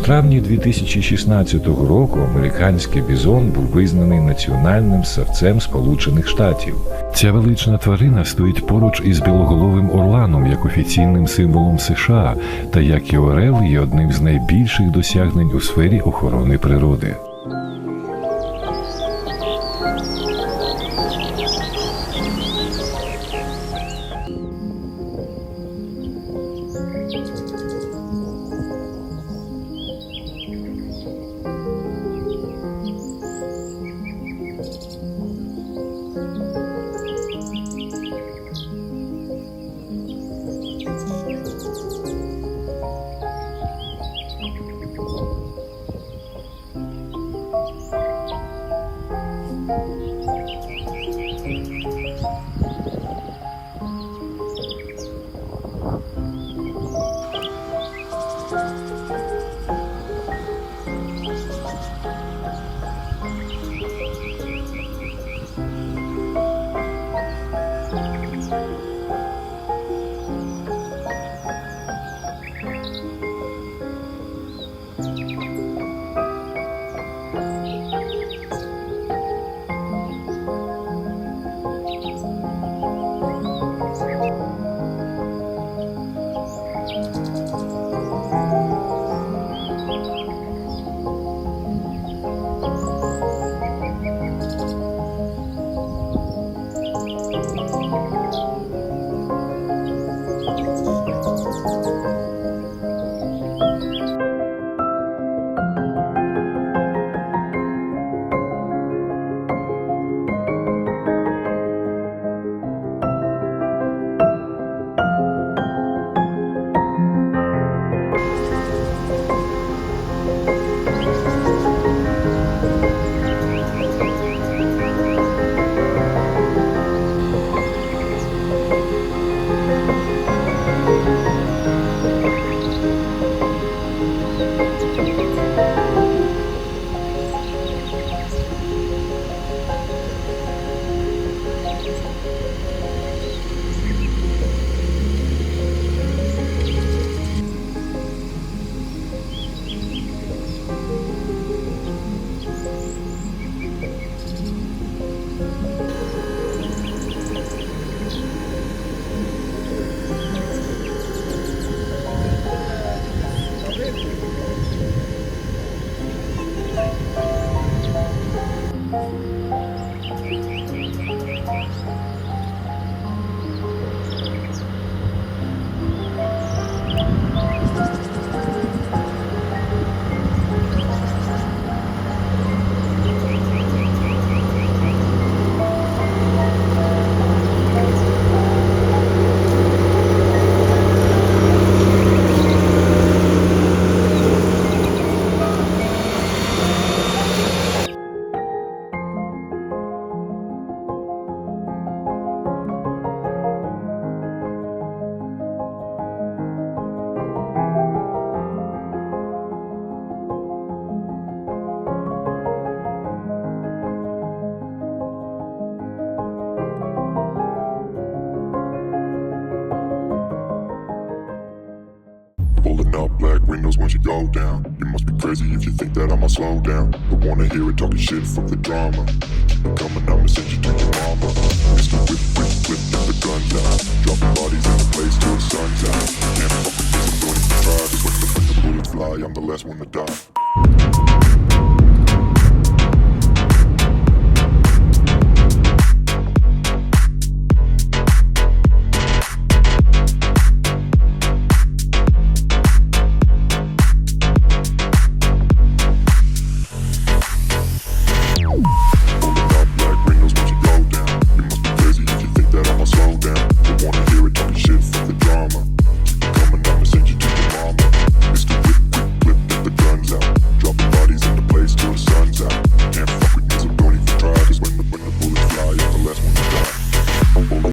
травні 2016 року американський бізон був визнаний національним савцем Сполучених Штатів. Ця велична тварина стоїть поруч із білоголовим орланом як офіційним символом США, та як і орел є одним з найбільших досягнень у сфері охорони природи. Pulling up black windows once you go down. You must be crazy if you think that I'ma slow down. Don't wanna hear it talking shit, fuck the drama. Keep it coming, I'ma send you to your mama. Mr. Whip, whip, whip, get the guns out. Dropping bodies in the place till the sun's out. Can't fuck with this, I'm going to try. Just when the bullets fly, I'm the last one to die.